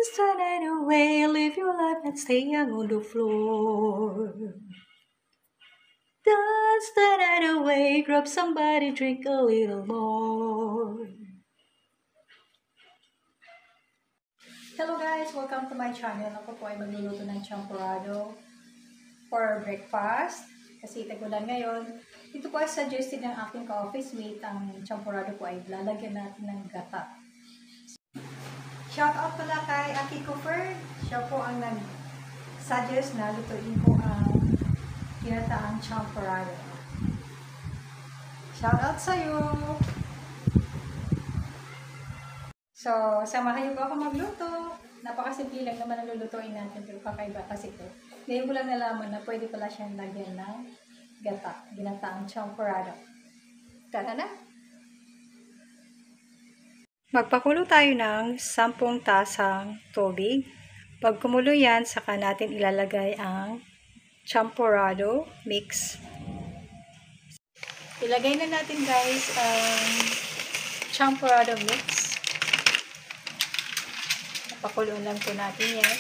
Dance the night away, live your life and stay young on the floor. Dance the night away, grab somebody, drink a little more. Hello guys! Welcome to my channel. Ako po ay magluluto ng champorado for breakfast. Kasi tagulan ngayon. Ito po ay suggested ng aking ka-office mate. Ang champorado po ay lalagyan natin ng gata. Shout out pala kay Aki Cooper. Siya po ang nag-suggest na lutuin ko ang ginataang champorado. Shout out sa'yo! So, samahan niyo po ako magluto. Napakasimple lang naman ang lulutuin natin, pero kakaiba kasi ito. Ngayon ko lang nalaman na pwede pala siyang lagyan ng gata, ginataang champorado. Tara na! Magpakulo tayo ng 10 tasang tubig. Pag kumulo yan, saka natin ilalagay ang champorado mix. Ilagay na natin guys ang champorado mix. Pakulo lang po natin yan.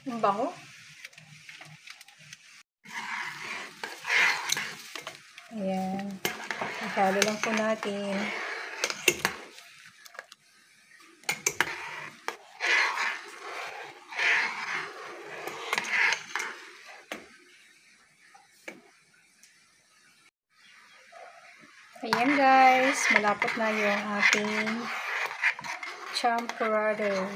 Ang bango. Ayan. Ihalo lang po natin. Ayan guys, malapot na yung ating champorado.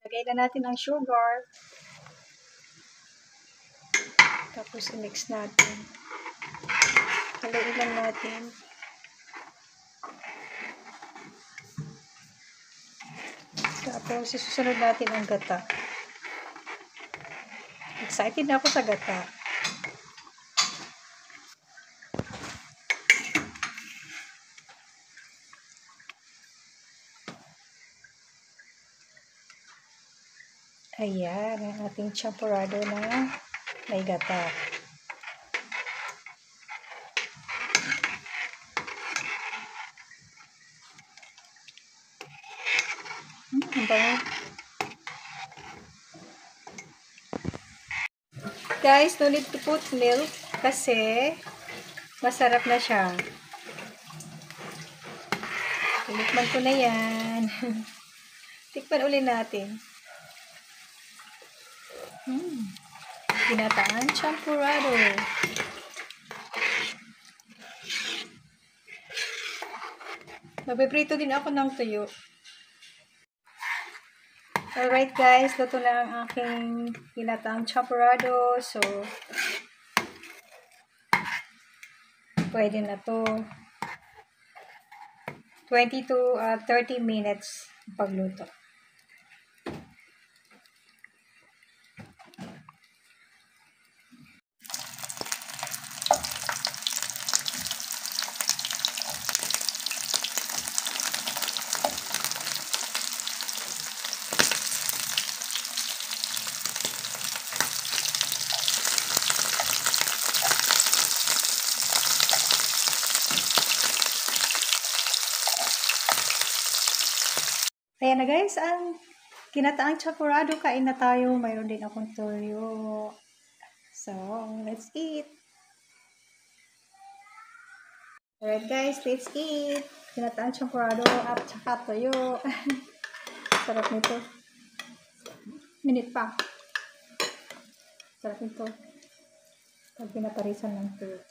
Lagay na natin ang sugar. Tapos i-mix natin. Haluin lang natin. Tapos, isusunod natin ang gata. Excited na ako sa gata. Ayan, ang ating champorado na may gata. Ang bango. Guys, no need to put milk kasi masarap na siya. Tinikman ko na yan. Tikman ulit natin. Ginataang champorado. Mapiprito din ako ng tuyo. Alright guys, luto na ang aking ginataang champorado. So, pwede na to. 20 to 30 minutes pagluto. Ayan na guys, ang ginataang champorado, kain na tayo. Mayroon din akong toyo. So, let's eat. Alright guys, let's eat. Ginataang champorado at saka toyo. Sarap nito. Minute pa. Sarap nito. Pag pinaparisan ng toyo.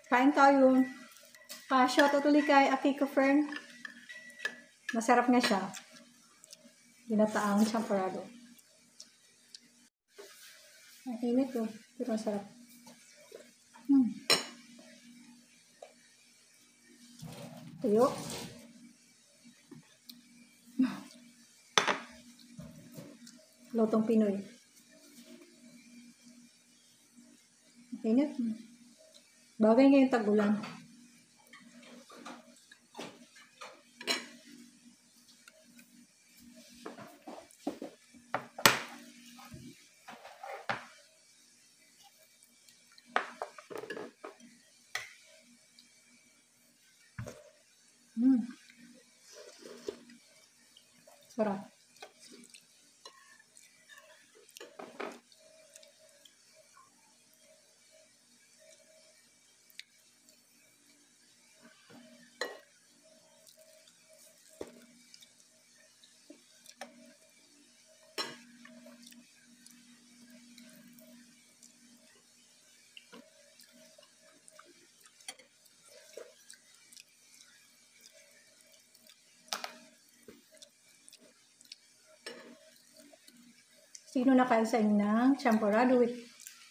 Kain tayo. Shoutout ulit kay Aki Cooper. Masarap nga siya. Ginataang champorado. Ang init to. Pero masarap. Tuyo. Lutong Pinoy. Init. Bagay ngayon tag-ulan. Sarap. Sino nakain sa inyo ng champorado with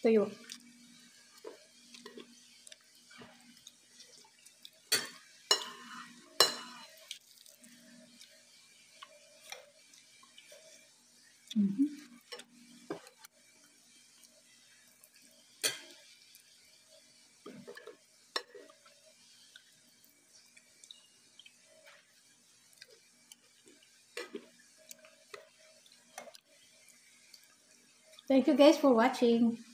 tuyo? Thank you guys for watching.